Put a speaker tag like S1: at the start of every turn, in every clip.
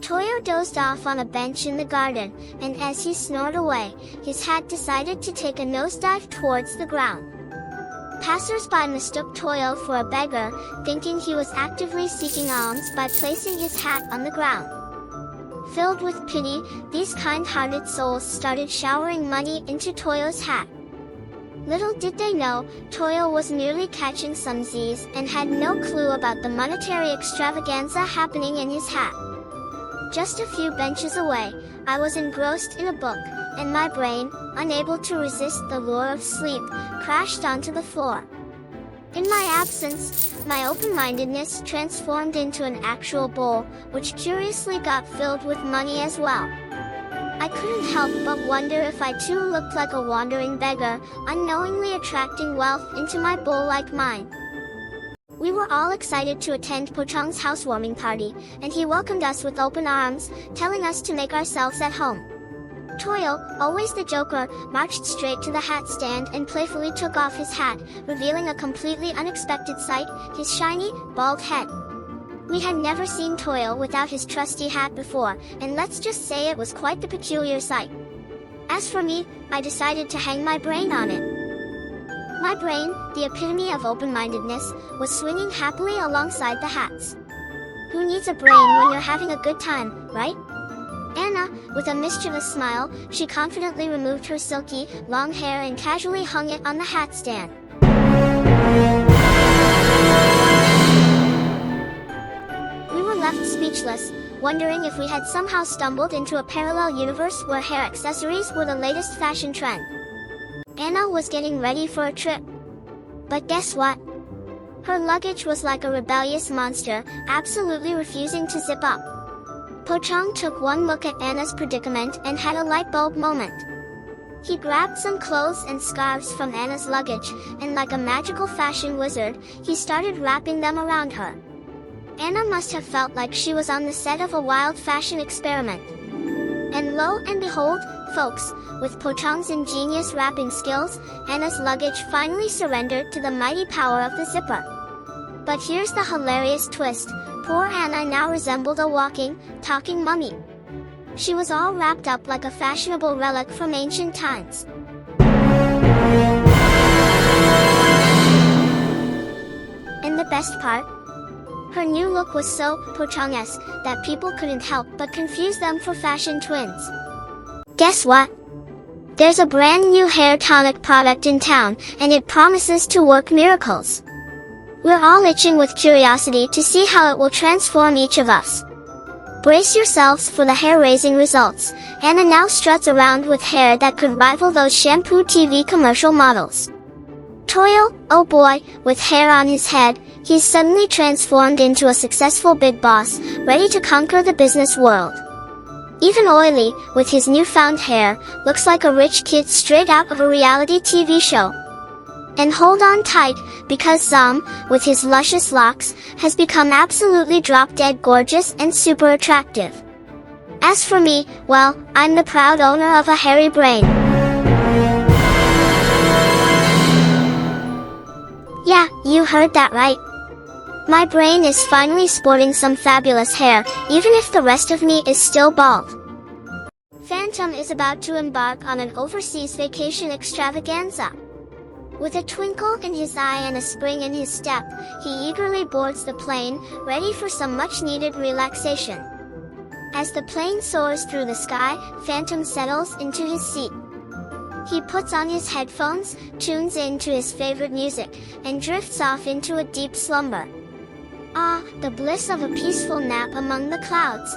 S1: Toyo dozed off on a bench in the garden, and as he snored away, his hat decided to take a nosedive towards the ground. Passers-by mistook Toyo for a beggar, thinking he was actively seeking alms by placing his hat on the ground. Filled with pity, these kind-hearted souls started showering money into Toyo's hat. Little did they know, Toyo was merely catching some Z's and had no clue about the monetary extravaganza happening in his hat. Just a few benches away, I was engrossed in a book, and my brain, unable to resist the lure of sleep, crashed onto the floor. In my absence, my open-mindedness transformed into an actual bowl, which curiously got filled with money as well. I couldn't help but wonder if I too looked like a wandering beggar, unknowingly attracting wealth into my bowl like mine. We were all excited to attend Pochong's housewarming party, and he welcomed us with open arms, telling us to make ourselves at home. Toyo, always the joker, marched straight to the hat stand and playfully took off his hat, revealing a completely unexpected sight, his shiny, bald head. We had never seen Toyo without his trusty hat before, and let's just say it was quite the peculiar sight. As for me, I decided to hang my brain on it. My brain, the epitome of open-mindedness, was swinging happily alongside the hats. Who needs a brain when you're having a good time, right? Anna, with a mischievous smile, she confidently removed her silky, long hair and casually hung it on the hat stand. We were left speechless, wondering if we had somehow stumbled into a parallel universe where hair accessories were the latest fashion trend. Anna was getting ready for a trip. But guess what? Her luggage was like a rebellious monster, absolutely refusing to zip up. Pochong took one look at Anna's predicament and had a light bulb moment. He grabbed some clothes and scarves from Anna's luggage, and like a magical fashion wizard, he started wrapping them around her. Anna must have felt like she was on the set of a wild fashion experiment. And lo and behold, folks, with Pochong's ingenious wrapping skills, Anna's luggage finally surrendered to the mighty power of the zipper. But here's the hilarious twist. Poor Anna now resembled a walking, talking mummy. She was all wrapped up like a fashionable relic from ancient times. And the best part? Her new look was so Pochong-esque that people couldn't help but confuse them for fashion twins. Guess what? There's a brand new hair tonic product in town, and it promises to work miracles. We're all itching with curiosity to see how it will transform each of us. Brace yourselves for the hair-raising results. Anna now struts around with hair that could rival those shampoo TV commercial models. Toyo, oh boy, with hair on his head, he's suddenly transformed into a successful big boss, ready to conquer the business world. Even Oily, with his newfound hair, looks like a rich kid straight out of a reality TV show. And hold on tight, because Zom, with his luscious locks, has become absolutely drop-dead gorgeous and super attractive. As for me, well, I'm the proud owner of a hairy brain. Yeah, you heard that right. My brain is finally sporting some fabulous hair, even if the rest of me is still bald. Phantom is about to embark on an overseas vacation extravaganza. With a twinkle in his eye and a spring in his step, he eagerly boards the plane, ready for some much-needed relaxation. As the plane soars through the sky, Phantom settles into his seat. He puts on his headphones, tunes into his favorite music, and drifts off into a deep slumber. Ah, the bliss of a peaceful nap among the clouds.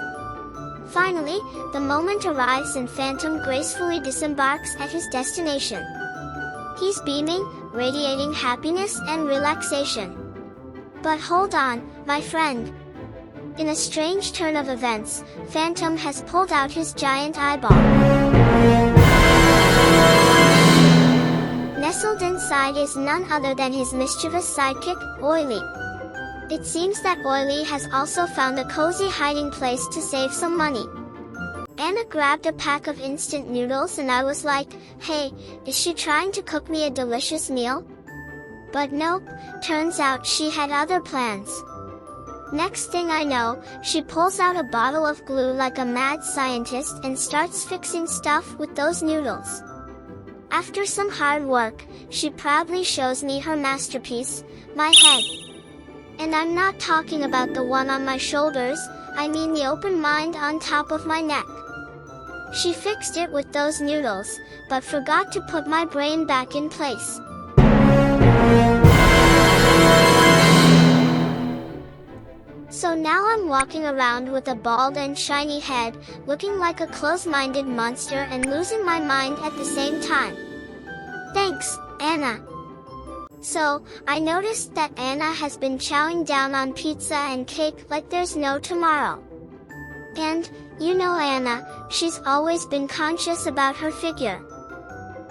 S1: Finally, the moment arrives and Phantom gracefully disembarks at his destination. He's beaming, radiating happiness and relaxation. But hold on, my friend. In a strange turn of events, Phantom has pulled out his giant eyeball. Nestled inside is none other than his mischievous sidekick, Oily. It seems that Oily has also found a cozy hiding place to save some money. Anna grabbed a pack of instant noodles and I was like, hey, is she trying to cook me a delicious meal? But nope, turns out she had other plans. Next thing I know, she pulls out a bottle of glue like a mad scientist and starts fixing stuff with those noodles. After some hard work, she proudly shows me her masterpiece, my head. And I'm not talking about the one on my shoulders, I mean the open mind on top of my neck. She fixed it with those noodles, but forgot to put my brain back in place. So now I'm walking around with a bald and shiny head, looking like a close-minded monster and losing my mind at the same time. Thanks, Anna. So, I noticed that Anna has been chowing down on pizza and cake like there's no tomorrow. And, you know Anna, she's always been conscious about her figure.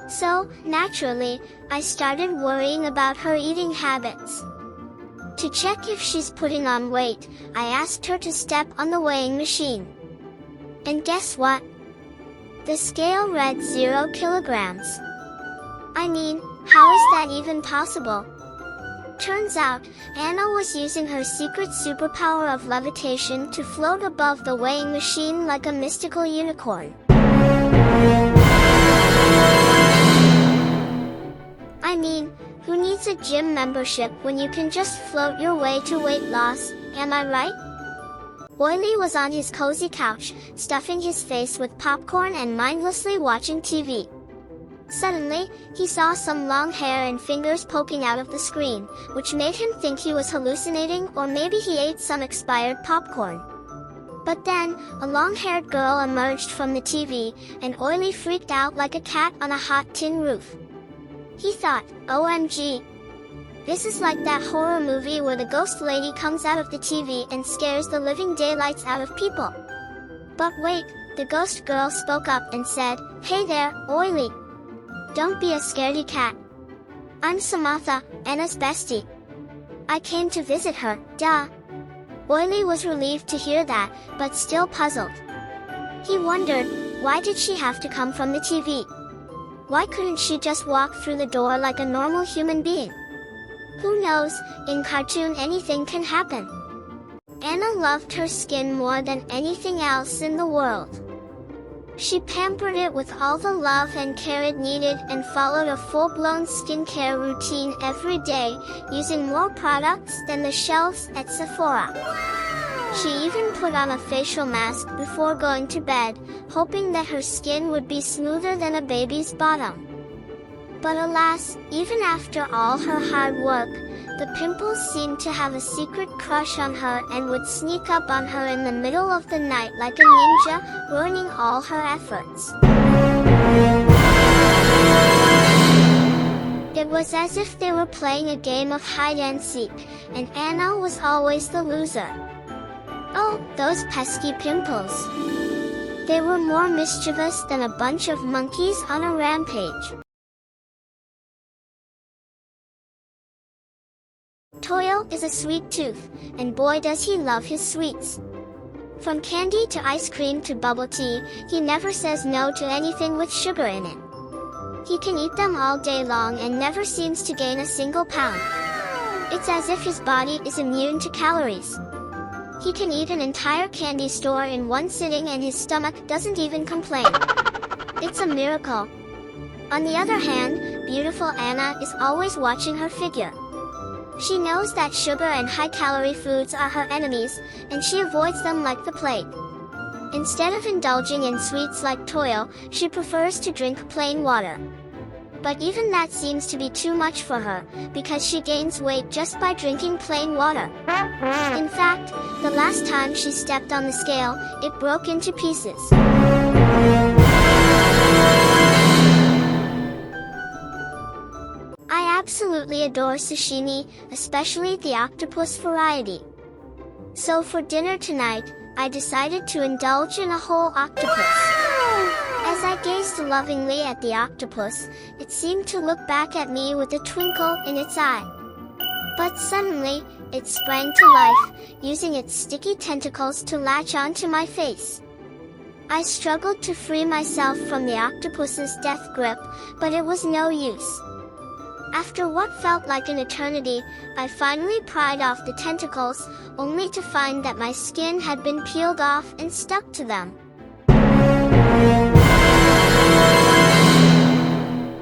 S1: So, naturally, I started worrying about her eating habits. To check if she's putting on weight, I asked her to step on the weighing machine. And guess what? The scale read 0 kilograms. I mean, how is that even possible? Turns out, Anna was using her secret superpower of levitation to float above the weighing machine like a mystical unicorn. I mean, who needs a gym membership when you can just float your way to weight loss, am I right? Horry was on his cozy couch, stuffing his face with popcorn and mindlessly watching TV. Suddenly, he saw some long hair and fingers poking out of the screen, which made him think he was hallucinating or maybe he ate some expired popcorn. But then, a long-haired girl emerged from the TV, and Horry freaked out like a cat on a hot tin roof. He thought, OMG. This is like that horror movie where the ghost lady comes out of the TV and scares the living daylights out of people. But wait, the ghost girl spoke up and said, Hey there, Horry. Don't be a scaredy cat. I'm Samantha, Anna's bestie. I came to visit her, duh. Horry was relieved to hear that, but still puzzled. He wondered, why did she have to come from the TV? Why couldn't she just walk through the door like a normal human being? Who knows, in cartoon anything can happen. Anna loved her skin more than anything else in the world. She pampered it with all the love and care it needed and followed a full-blown skincare routine every day, using more products than the shelves at Sephora. She even put on a facial mask before going to bed, hoping that her skin would be smoother than a baby's bottom. But alas, even after all her hard work, the pimples seemed to have a secret crush on her and would sneak up on her in the middle of the night like a ninja, ruining all her efforts. It was as if they were playing a game of hide and seek, and Anna was always the loser. Oh, those pesky pimples. They were more mischievous than a bunch of monkeys on a rampage. Toyo is a sweet tooth, and boy does he love his sweets. From candy to ice cream to bubble tea, he never says no to anything with sugar in it. He can eat them all day long and never seems to gain a single pound. It's as if his body is immune to calories. He can eat an entire candy store in one sitting and his stomach doesn't even complain. It's a miracle. On the other hand, beautiful Anna is always watching her figure. She knows that sugar and high-calorie foods are her enemies, and she avoids them like the plague. Instead of indulging in sweets like Toyo, she prefers to drink plain water. But even that seems to be too much for her, because she gains weight just by drinking plain water. In fact, the last time she stepped on the scale, it broke into pieces. I absolutely adore sashimi, especially the octopus variety. So for dinner tonight, I decided to indulge in a whole octopus. As I gazed lovingly at the octopus, it seemed to look back at me with a twinkle in its eye. But suddenly, it sprang to life, using its sticky tentacles to latch onto my face. I struggled to free myself from the octopus's death grip, but it was no use. After what felt like an eternity, I finally pried off the tentacles, only to find that my skin had been peeled off and stuck to them.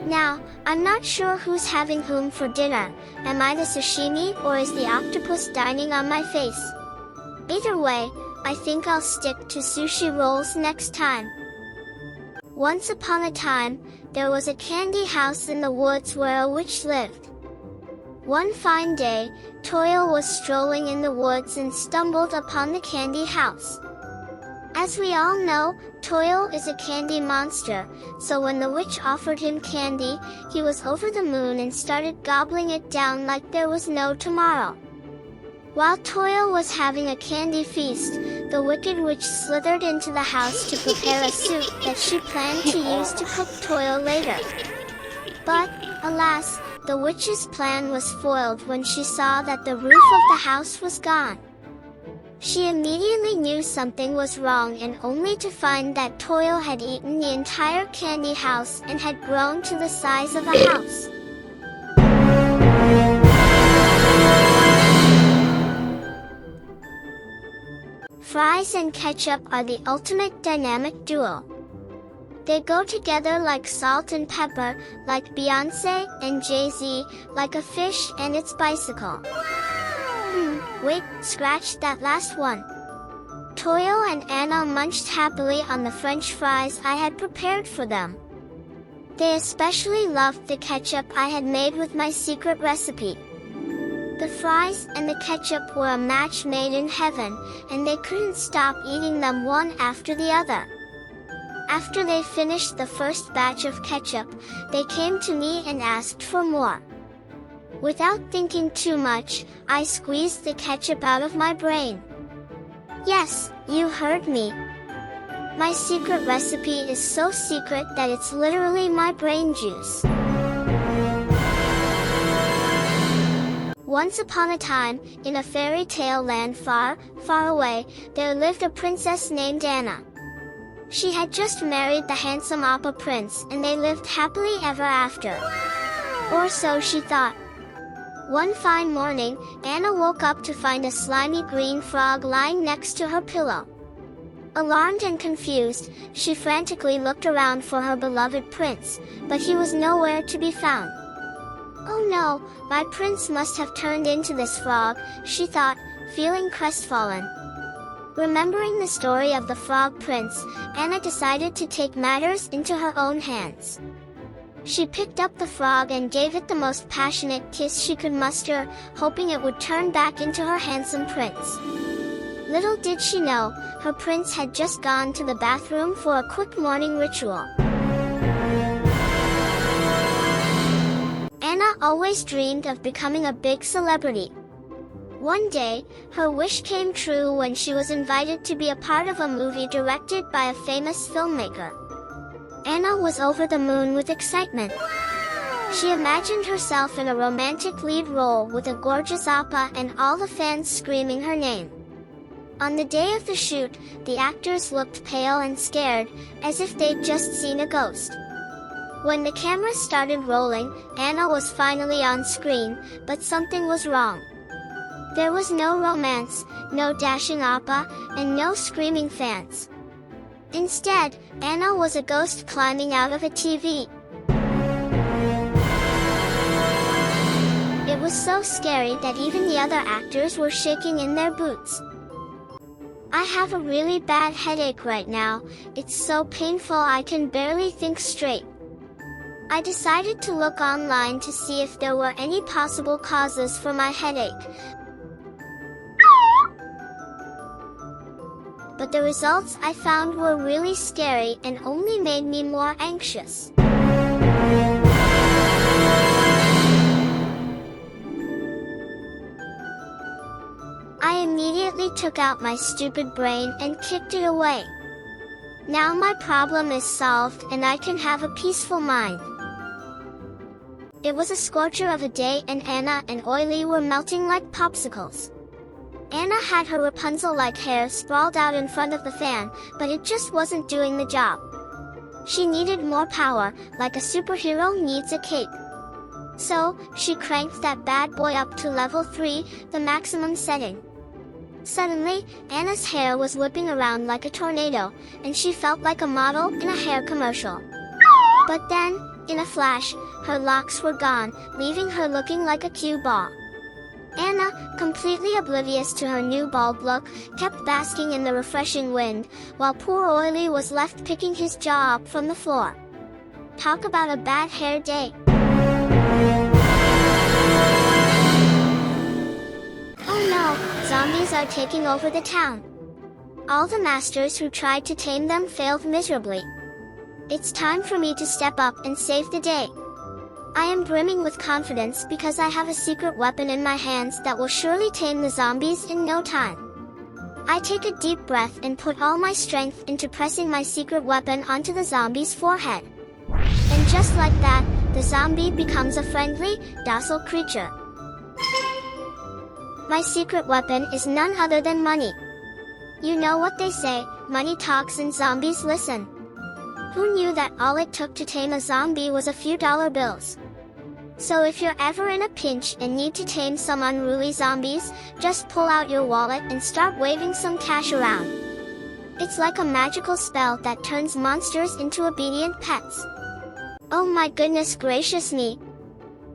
S1: Now, I'm not sure who's having whom for dinner. Am I the sashimi or is the octopus dining on my face? Either way, I think I'll stick to sushi rolls next time. Once upon a time, there was a candy house in the woods where a witch lived. One fine day, Toyo was strolling in the woods and stumbled upon the candy house. As we all know, Toyo is a candy monster, so when the witch offered him candy, he was over the moon and started gobbling it down like there was no tomorrow. While Toyo was having a candy feast, the wicked witch slithered into the house to prepare a soup that she planned to use to cook Toyo later. But, alas, the witch's plan was foiled when she saw that the roof of the house was gone. She immediately knew something was wrong and only to find that Toyo had eaten the entire candy house and had grown to the size of a house. Fries and ketchup are the ultimate dynamic duo. They go together like salt and pepper, like Beyoncé and Jay-Z, like a fish and its bicycle. Wait, scratch that last one. Toyo and Anna munched happily on the French fries I had prepared for them. They especially loved the ketchup I had made with my secret recipe. The fries and the ketchup were a match made in heaven, and they couldn't stop eating them one after the other. After they finished the first batch of ketchup, they came to me and asked for more. Without thinking too much, I squeezed the ketchup out of my brain. Yes, you heard me. My secret recipe is so secret that it's literally my brain juice. Once upon a time, in a fairy tale land far, far away, there lived a princess named Anna. She had just married the handsome Appa prince and they lived happily ever after. Or so she thought. One fine morning, Anna woke up to find a slimy green frog lying next to her pillow. Alarmed and confused, she frantically looked around for her beloved prince, but he was nowhere to be found. Oh no, my prince must have turned into this frog, she thought, feeling crestfallen. Remembering the story of the frog prince, Anna decided to take matters into her own hands. She picked up the frog and gave it the most passionate kiss she could muster, hoping it would turn back into her handsome prince. Little did she know, her prince had just gone to the bathroom for a quick morning ritual. Anna always dreamed of becoming a big celebrity. One day, her wish came true when she was invited to be a part of a movie directed by a famous filmmaker. Anna was over the moon with excitement. She imagined herself in a romantic lead role with a gorgeous Appa and all the fans screaming her name. On the day of the shoot, the actors looked pale and scared, as if they'd just seen a ghost. When the camera started rolling, Anna was finally on screen, but something was wrong. There was no romance, no dashing Appa, and no screaming fans. Instead, Anna was a ghost climbing out of a TV. It was so scary that even the other actors were shaking in their boots. I have a really bad headache right now, it's so painful I can barely think straight. I decided to look online to see if there were any possible causes for my headache. But the results I found were really scary and only made me more anxious. I immediately took out my stupid brain and kicked it away. Now my problem is solved and I can have a peaceful mind. It was a scorcher of a day and Anna and Oily were melting like popsicles. Anna had her Rapunzel-like hair sprawled out in front of the fan, but it just wasn't doing the job. She needed more power, like a superhero needs a cape. So, she cranked that bad boy up to level 3, the maximum setting. Suddenly, Anna's hair was whipping around like a tornado, and she felt like a model in a hair commercial. But then, in a flash, her locks were gone, leaving her looking like a cue ball. Anna, completely oblivious to her new bald look, kept basking in the refreshing wind, while poor Oily was left picking his jaw up from the floor. Talk about a bad hair day. Oh no, zombies are taking over the town. All the masters who tried to tame them failed miserably. It's time for me to step up and save the day. I am brimming with confidence because I have a secret weapon in my hands that will surely tame the zombies in no time. I take a deep breath and put all my strength into pressing my secret weapon onto the zombie's forehead. And just like that, the zombie becomes a friendly, docile creature. My secret weapon is none other than money. You know what they say, money talks and zombies listen. Who knew that all it took to tame a zombie was a few dollar bills? So if you're ever in a pinch and need to tame some unruly zombies, just pull out your wallet and start waving some cash around. It's like a magical spell that turns monsters into obedient pets. Oh my goodness gracious me!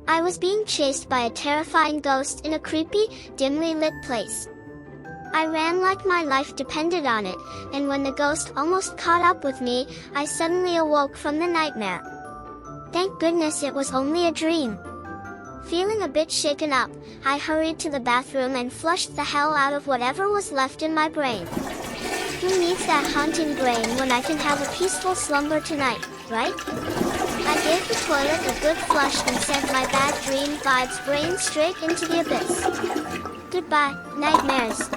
S1: I was being chased by a terrifying ghost in a creepy, dimly lit place. I ran like my life depended on it, and when the ghost almost caught up with me, I suddenly awoke from the nightmare. Thank goodness it was only a dream. Feeling a bit shaken up, I hurried to the bathroom and flushed the hell out of whatever was left in my brain. Who needs that haunting brain when I can have a peaceful slumber tonight, right? I gave the toilet a good flush and sent my bad dream vibes brain straight into the abyss. Goodbye, nightmares.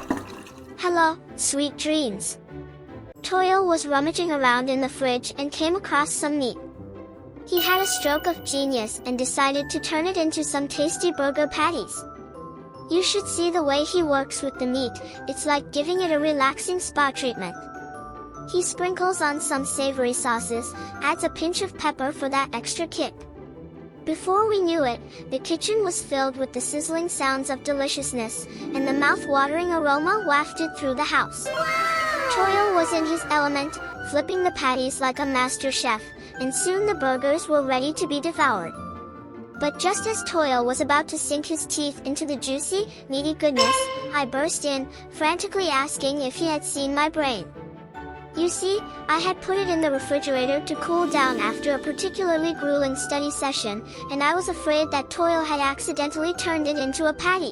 S1: Hello, sweet dreams. Toyo was rummaging around in the fridge and came across some meat. He had a stroke of genius and decided to turn it into some tasty burger patties. You should see the way he works with the meat, it's like giving it a relaxing spa treatment. He sprinkles on some savory sauces, adds a pinch of pepper for that extra kick. Before we knew it, the kitchen was filled with the sizzling sounds of deliciousness, and the mouth-watering aroma wafted through the house. Toyo was in his element, flipping the patties like a master chef, and soon the burgers were ready to be devoured. But just as Toyo was about to sink his teeth into the juicy, meaty goodness, I burst in, frantically asking if he had seen my brain. You see, I had put it in the refrigerator to cool down after a particularly grueling study session, and I was afraid that Toyo had accidentally turned it into a patty.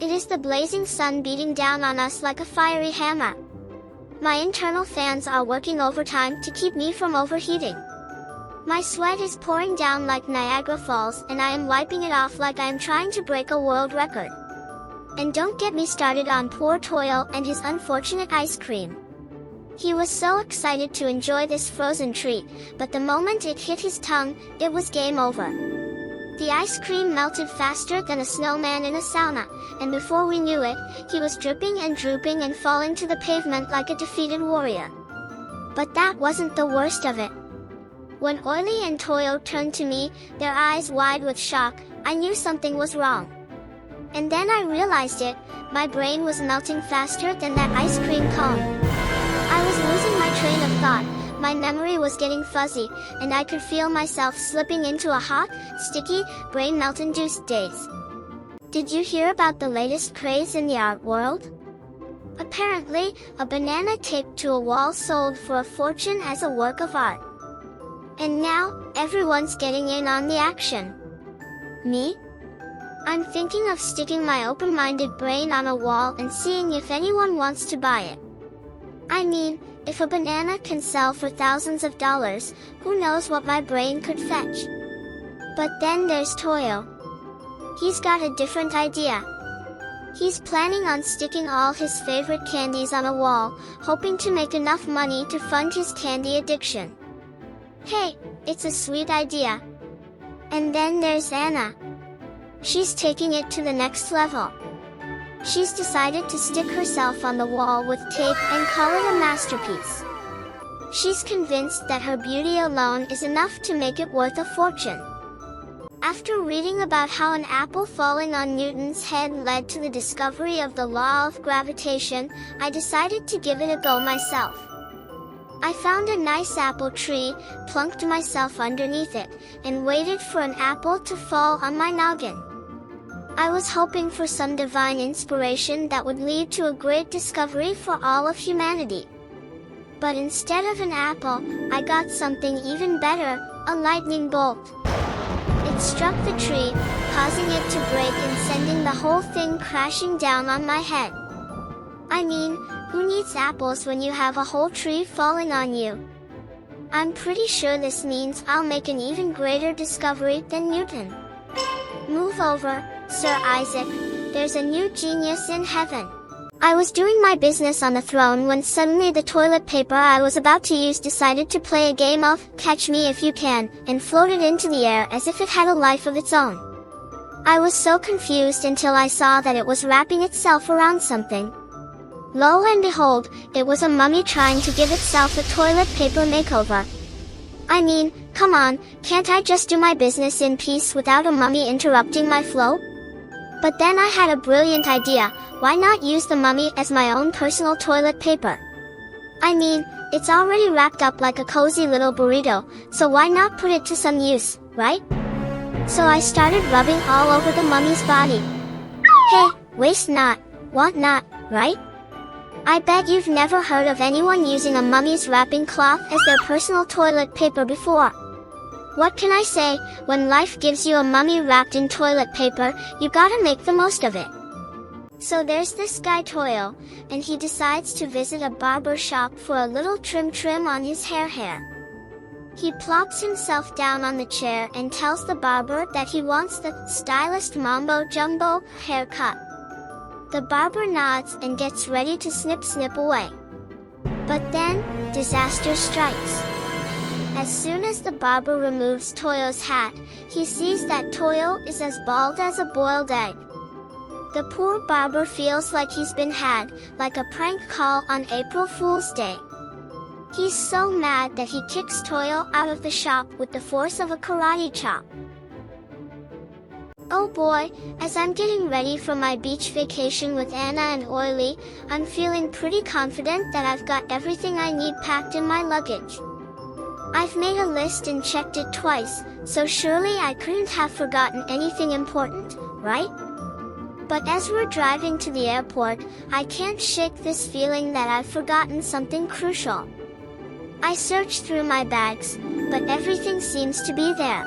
S1: It is the blazing sun beating down on us like a fiery hammer. My internal fans are working overtime to keep me from overheating. My sweat is pouring down like Niagara Falls, and I am wiping it off like I am trying to break a world record. And don't get me started on poor Toyo and his unfortunate ice cream. He was so excited to enjoy this frozen treat, but the moment it hit his tongue, it was game over. The ice cream melted faster than a snowman in a sauna, and before we knew it, he was dripping and drooping and falling to the pavement like a defeated warrior. But that wasn't the worst of it. When Oily and Toyo turned to me, their eyes wide with shock, I knew something was wrong. And then I realized it, my brain was melting faster than that ice cream cone. I was losing my train of thought, my memory was getting fuzzy, and I could feel myself slipping into a hot, sticky, brain-melt-induced daze. Did you hear about the latest craze in the art world? Apparently, a banana taped to a wall sold for a fortune as a work of art. And now, everyone's getting in on the action. Me? I'm thinking of sticking my open-minded brain on a wall and seeing if anyone wants to buy it. I mean, if a banana can sell for thousands of dollars, who knows what my brain could fetch? But then there's Toyo. He's got a different idea. He's planning on sticking all his favorite candies on a wall, hoping to make enough money to fund his candy addiction. Hey, it's a sweet idea. And then there's Anna. She's taking it to the next level. She's decided to stick herself on the wall with tape and call it a masterpiece. She's convinced that her beauty alone is enough to make it worth a fortune. After reading about how an apple falling on Newton's head led to the discovery of the law of gravitation, I decided to give it a go myself. I found a nice apple tree, plunked myself underneath it, and waited for an apple to fall on my noggin. I was hoping for some divine inspiration that would lead to a great discovery for all of humanity. But instead of an apple, I got something even better, a lightning bolt. It struck the tree, causing it to break and sending the whole thing crashing down on my head. I mean, who needs apples when you have a whole tree falling on you? I'm pretty sure this means I'll make an even greater discovery than Newton. Move over, Sir Isaac, there's a new genius in heaven. I was doing my business on the throne when suddenly the toilet paper I was about to use decided to play a game of Catch Me If You Can, and floated into the air as if it had a life of its own. I was so confused until I saw that it was wrapping itself around something. Lo and behold, it was a mummy trying to give itself a toilet paper makeover. I mean, come on, can't I just do my business in peace without a mummy interrupting my flow? But then I had a brilliant idea. Why not use the mummy as my own personal toilet paper? I mean, it's already wrapped up like a cozy little burrito, so why not put it to some use, right? So I started rubbing all over the mummy's body. Hey, waste not, want not, right? I bet you've never heard of anyone using a mummy's wrapping cloth as their personal toilet paper before. What can I say, when life gives you a mummy wrapped in toilet paper, you gotta make the most of it. So there's this guy Toyo, and he decides to visit a barber shop for a little trim on his hair. He plops himself down on the chair and tells the barber that he wants the stylist mambo jumbo haircut. The barber nods and gets ready to snip away. But then, disaster strikes. As soon as the barber removes Toyo's hat, he sees that Toyo is as bald as a boiled egg. The poor barber feels like he's been had, like a prank call on April Fool's Day. He's so mad that he kicks Toyo out of the shop with the force of a karate chop. Oh boy, as I'm getting ready for my beach vacation with Anna and Oily, I'm feeling pretty confident that I've got everything I need packed in my luggage. I've made a list and checked it twice, so surely I couldn't have forgotten anything important, right? But as we're driving to the airport, I can't shake this feeling that I've forgotten something crucial. I search through my bags, but everything seems to be there.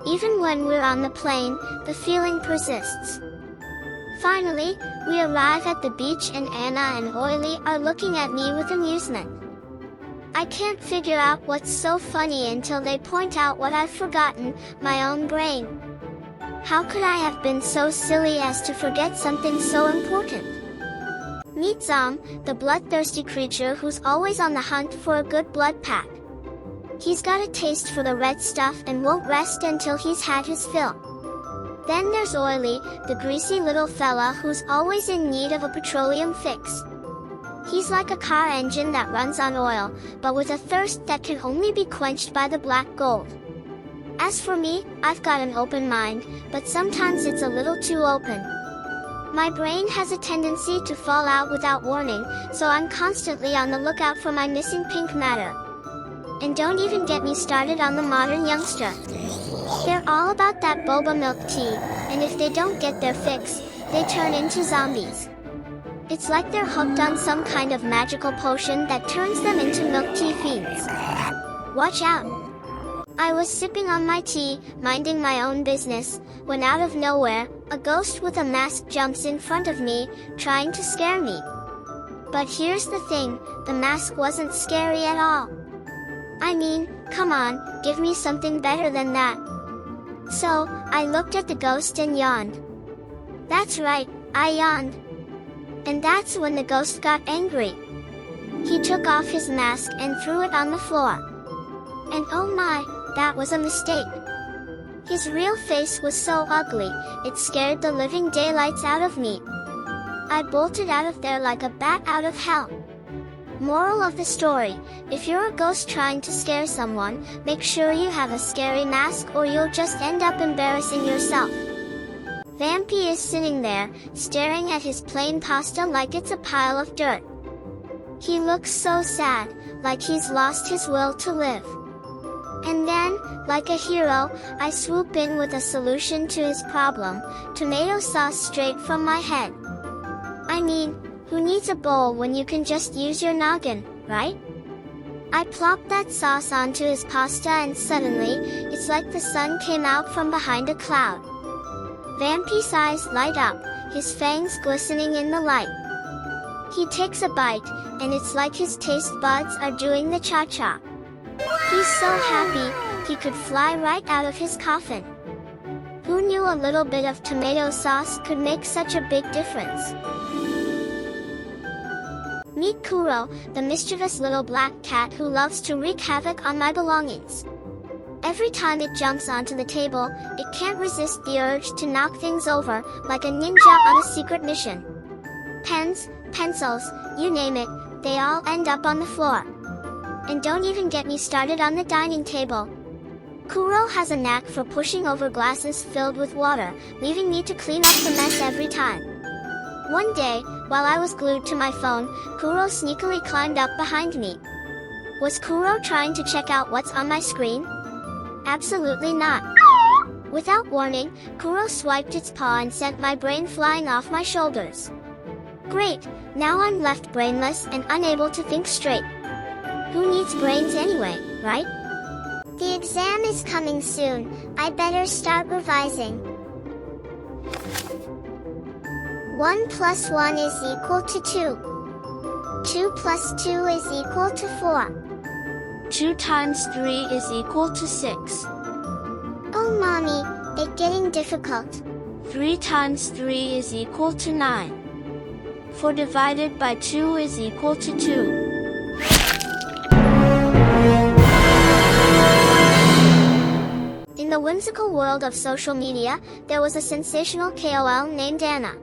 S1: Even when we're on the plane, the feeling persists. Finally, we arrive at the beach and Anna and Oily are looking at me with amusement. I can't figure out what's so funny until they point out what I've forgotten, my own brain. How could I have been so silly as to forget something so important? Meet Zom, the bloodthirsty creature who's always on the hunt for a good blood pack. He's got a taste for the red stuff and won't rest until he's had his fill. Then there's Oily, the greasy little fella who's always in need of a petroleum fix. He's like a car engine that runs on oil, but with a thirst that can only be quenched by the black gold. As for me, I've got an open mind, but sometimes it's a little too open. My brain has a tendency to fall out without warning, so I'm constantly on the lookout for my missing pink matter. And don't even get me started on the modern youngster. They're all about that boba milk tea, and if they don't get their fix, they turn into zombies. It's like they're hooked on some kind of magical potion that turns them into milk tea fiends. Watch out! I was sipping on my tea, minding my own business, when out of nowhere, a ghost with a mask jumps in front of me, trying to scare me. But here's the thing, the mask wasn't scary at all. I mean, come on, give me something better than that. So, I looked at the ghost and yawned. That's right, I yawned. And that's when the ghost got angry. He took off his mask and threw it on the floor. And oh my, that was a mistake. His real face was so ugly, it scared the living daylights out of me. I bolted out of there like a bat out of hell. Moral of the story, if you're a ghost trying to scare someone, make sure you have a scary mask or you'll just end up embarrassing yourself. Vampy is sitting there, staring at his plain pasta like it's a pile of dirt. He looks so sad, like he's lost his will to live. And then, like a hero, I swoop in with a solution to his problem, tomato sauce straight from my head. I mean, who needs a bowl when you can just use your noggin, right? I plop that sauce onto his pasta and suddenly, it's like the sun came out from behind a cloud. Vampy's eyes light up, his fangs glistening in the light. He takes a bite, and it's like his taste buds are doing the cha-cha. He's so happy, he could fly right out of his coffin. Who knew a little bit of tomato sauce could make such a big difference? Meet Kuro, the mischievous little black cat who loves to wreak havoc on my belongings. Every time it jumps onto the table, it can't resist the urge to knock things over, like a ninja on a secret mission. Pens, pencils, you name it, they all end up on the floor. And don't even get me started on the dining table. Kuro has a knack for pushing over glasses filled with water, leaving me to clean up the mess every time. One day, while I was glued to my phone, Kuro sneakily climbed up behind me. Was Kuro trying to check out what's on my screen? Absolutely not. Without warning, Kuro swiped its paw and sent my brain flying off my shoulders. Great, now I'm left brainless and unable to think straight. Who needs brains anyway, right?
S2: The exam is coming soon, I better start revising. 1 plus 1 is equal to 2. 2 plus 2 is equal to 4.
S1: 2 times 3 is equal to 6.
S2: Oh mommy, it's getting difficult.
S1: 3 times 3 is equal to 9. 4 divided by 2 is equal to 2. In the whimsical world of social media, there was a sensational KOL named Anna.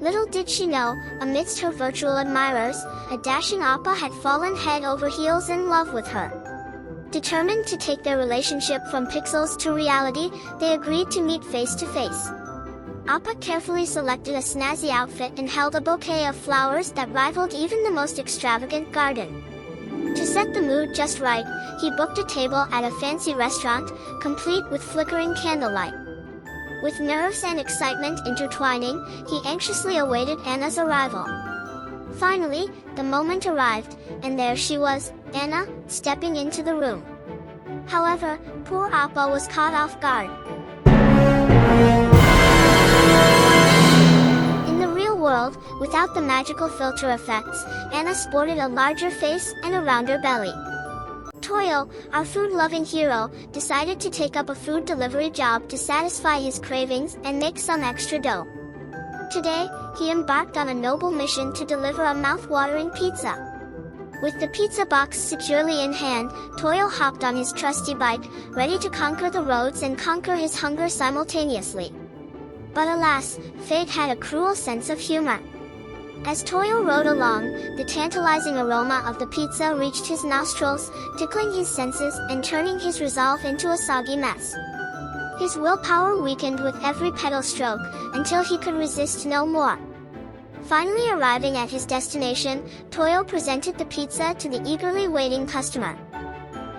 S1: Little did she know, amidst her virtual admirers, a dashing Appa had fallen head over heels in love with her. Determined to take their relationship from pixels to reality, they agreed to meet face to face. Appa carefully selected a snazzy outfit and held a bouquet of flowers that rivaled even the most extravagant garden. To set the mood just right, he booked a table at a fancy restaurant, complete with flickering candlelight. With nerves and excitement intertwining, he anxiously awaited Anna's arrival. Finally, the moment arrived, and there she was, Anna, stepping into the room. However, poor Appa was caught off guard. In the real world, without the magical filter effects, Anna sported a larger face and a rounder belly. Toyo, our food-loving hero, decided to take up a food delivery job to satisfy his cravings and make some extra dough. Today, he embarked on a noble mission to deliver a mouth-watering pizza. With the pizza box securely in hand, Toyo hopped on his trusty bike, ready to conquer the roads and conquer his hunger simultaneously. But alas, fate had a cruel sense of humor. As Toyo rode along, the tantalizing aroma of the pizza reached his nostrils, tickling his senses and turning his resolve into a soggy mess. His willpower weakened with every pedal stroke, until he could resist no more. Finally arriving at his destination, Toyo presented the pizza to the eagerly waiting customer.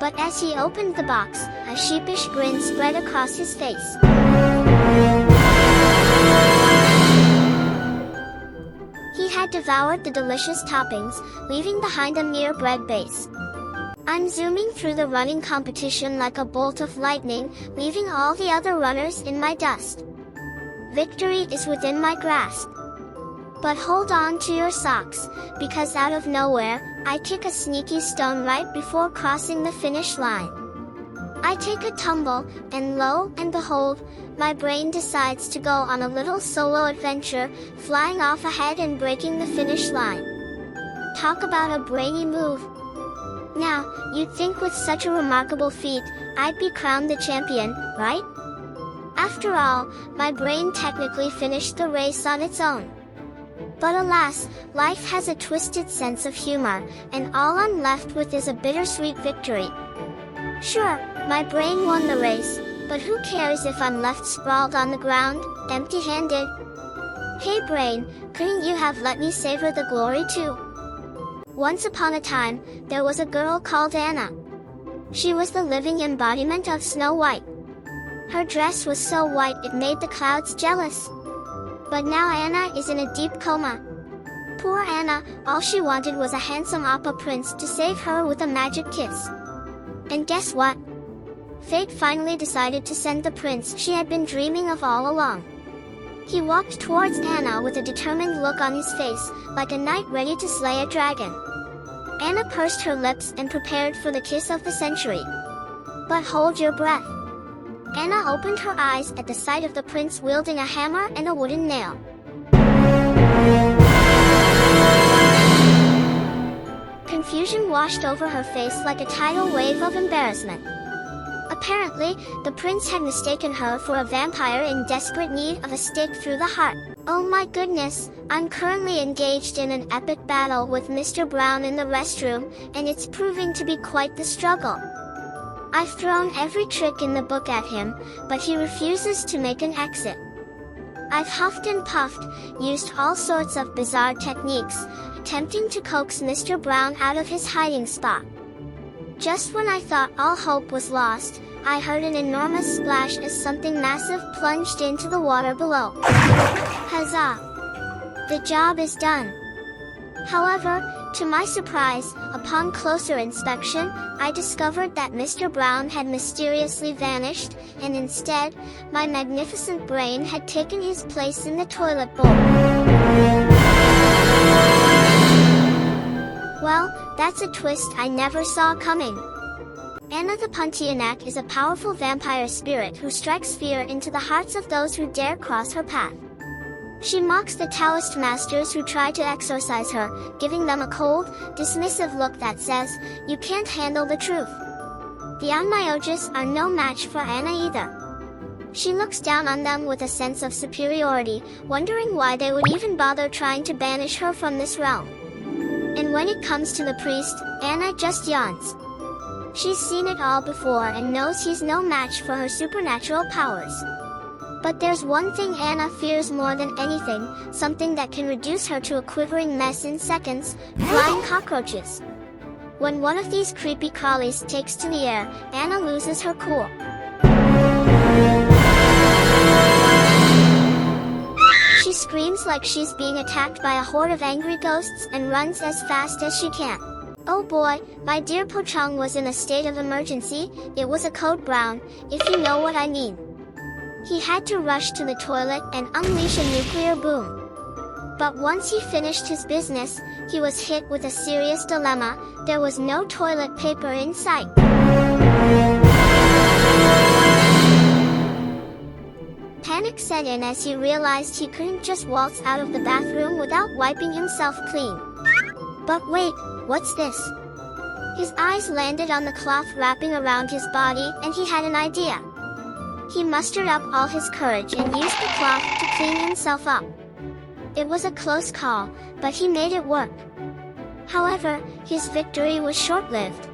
S1: But as he opened the box, a sheepish grin spread across his face. He had devoured the delicious toppings, leaving behind a mere bread base. I'm zooming through the running competition like a bolt of lightning, leaving all the other runners in my dust. Victory is within my grasp. But hold on to your socks, because out of nowhere, I kick a sneaky stone right before crossing the finish line. I take a tumble, and lo and behold, my brain decides to go on a little solo adventure, flying off ahead and breaking the finish line. Talk about a brainy move. Now, you'd think with such a remarkable feat, I'd be crowned the champion, right? After all, my brain technically finished the race on its own. But alas, life has a twisted sense of humor, and all I'm left with is a bittersweet victory. Sure, my brain won the race, but who cares if I'm left sprawled on the ground, empty-handed? Hey brain, couldn't you have let me savor the glory too? Once upon a time, there was a girl called Anna. She was the living embodiment of Snow White. Her dress was so white it made the clouds jealous. But now Anna is in a deep coma. Poor Anna, all she wanted was a handsome Appa prince to save her with a magic kiss. And guess what? Fate finally decided to send the prince she had been dreaming of all along. He walked towards Anna with a determined look on his face, like a knight ready to slay a dragon. Anna pursed her lips and prepared for the kiss of the century. But hold your breath. Anna opened her eyes at the sight of the prince wielding a hammer and a wooden nail. Confusion washed over her face like a tidal wave of embarrassment. Apparently, the prince had mistaken her for a vampire in desperate need of a stake through the heart. Oh my goodness, I'm currently engaged in an epic battle with Mr. Brown in the restroom, and it's proving to be quite the struggle. I've thrown every trick in the book at him, but he refuses to make an exit. I've huffed and puffed, used all sorts of bizarre techniques, attempting to coax Mr. Brown out of his hiding spot. Just when I thought all hope was lost, I heard an enormous splash as something massive plunged into the water below. Huzzah! The job is done. However, to my surprise, upon closer inspection, I discovered that Mr. Brown had mysteriously vanished, and instead, my magnificent brain had taken his place in the toilet bowl. Well, that's a twist I never saw coming. Anna the Pontianak is a powerful vampire spirit who strikes fear into the hearts of those who dare cross her path. She mocks the Taoist masters who try to exorcise her, giving them a cold, dismissive look that says, "You can't handle the truth." The Onmyoges are no match for Anna either. She looks down on them with a sense of superiority, wondering why they would even bother trying to banish her from this realm. And when it comes to the priest, Anna just yawns. She's seen it all before and knows he's no match for her supernatural powers. But there's one thing Anna fears more than anything, something that can reduce her to a quivering mess in seconds: flying cockroaches. When one of these creepy crawlies takes to the air, Anna loses her cool. She screams like she's being attacked by a horde of angry ghosts and runs as fast as she can. Oh boy, my dear Pochong was in a state of emergency. It was a code brown, if you know what I mean. He had to rush to the toilet and unleash a nuclear boom. But once he finished his business, he was hit with a serious dilemma. There was no toilet paper in sight. Panic set in as he realized he couldn't just waltz out of the bathroom without wiping himself clean. But wait, what's this? His eyes landed on the cloth wrapping around his body, and he had an idea. He mustered up all his courage and used the cloth to clean himself up. It was a close call, but he made it work. However, his victory was short-lived.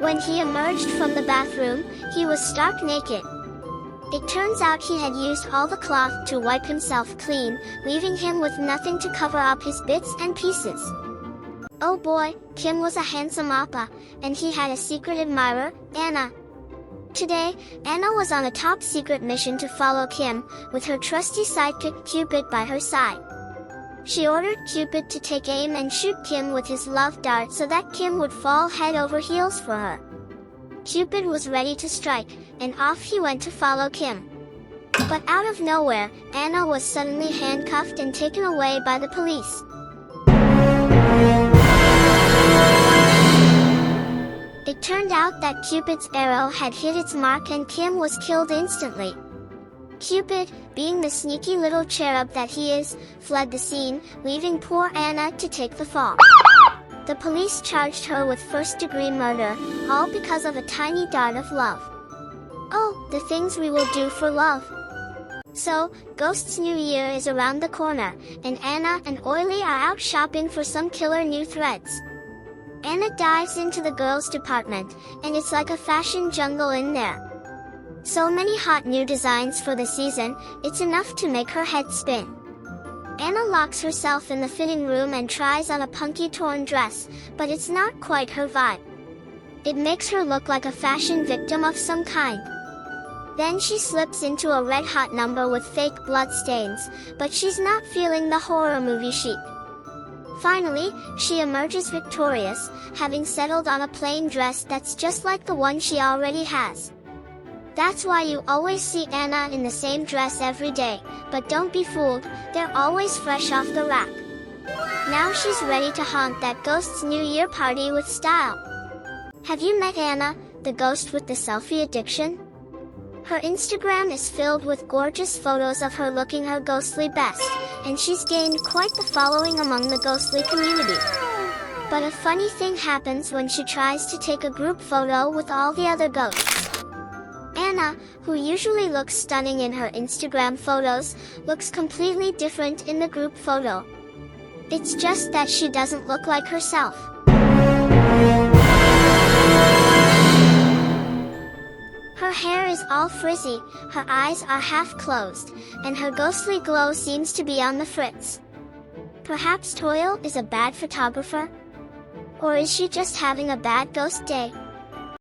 S1: When he emerged from the bathroom, he was stark naked. It turns out he had used all the cloth to wipe himself clean, leaving him with nothing to cover up his bits and pieces. Oh boy, Kim was a handsome appa, and he had a secret admirer, Anna. Today, Anna was on a top-secret mission to follow Kim, with her trusty sidekick Cupid by her side. She ordered Cupid to take aim and shoot Kim with his love dart so that Kim would fall head over heels for her. Cupid was ready to strike, and off he went to follow Kim. But out of nowhere, Anna was suddenly handcuffed and taken away by the police. It turned out that Cupid's arrow had hit its mark and Kim was killed instantly. Cupid, being the sneaky little cherub that he is, fled the scene, leaving poor Anna to take the fall. The police charged her with first-degree murder, all because of a tiny dart of love. Oh, the things we will do for love. So, Ghost's New Year is around the corner, and Anna and Oily are out shopping for some killer new threads. Anna dives into the girls' department, and it's like a fashion jungle in there. So many hot new designs for the season, it's enough to make her head spin. Anna locks herself in the fitting room and tries on a punky torn dress, but it's not quite her vibe. It makes her look like a fashion victim of some kind. Then she slips into a red-hot number with fake blood stains, but she's not feeling the horror movie chic. Finally, she emerges victorious, having settled on a plain dress that's just like the one she already has. That's why you always see Anna in the same dress every day, but don't be fooled, they're always fresh off the rack. Now she's ready to haunt that Ghost's New Year party with style. Have you met Anna, the ghost with the selfie addiction? Her Instagram is filled with gorgeous photos of her looking her ghostly best, and she's gained quite the following among the ghostly community. But a funny thing happens when she tries to take a group photo with all the other ghosts. Anna, who usually looks stunning in her Instagram photos, looks completely different in the group photo. It's just that she doesn't look like herself. Her hair is all frizzy, her eyes are half closed, and her ghostly glow seems to be on the fritz. Perhaps Toil is a bad photographer? Or is she just having a bad ghost day?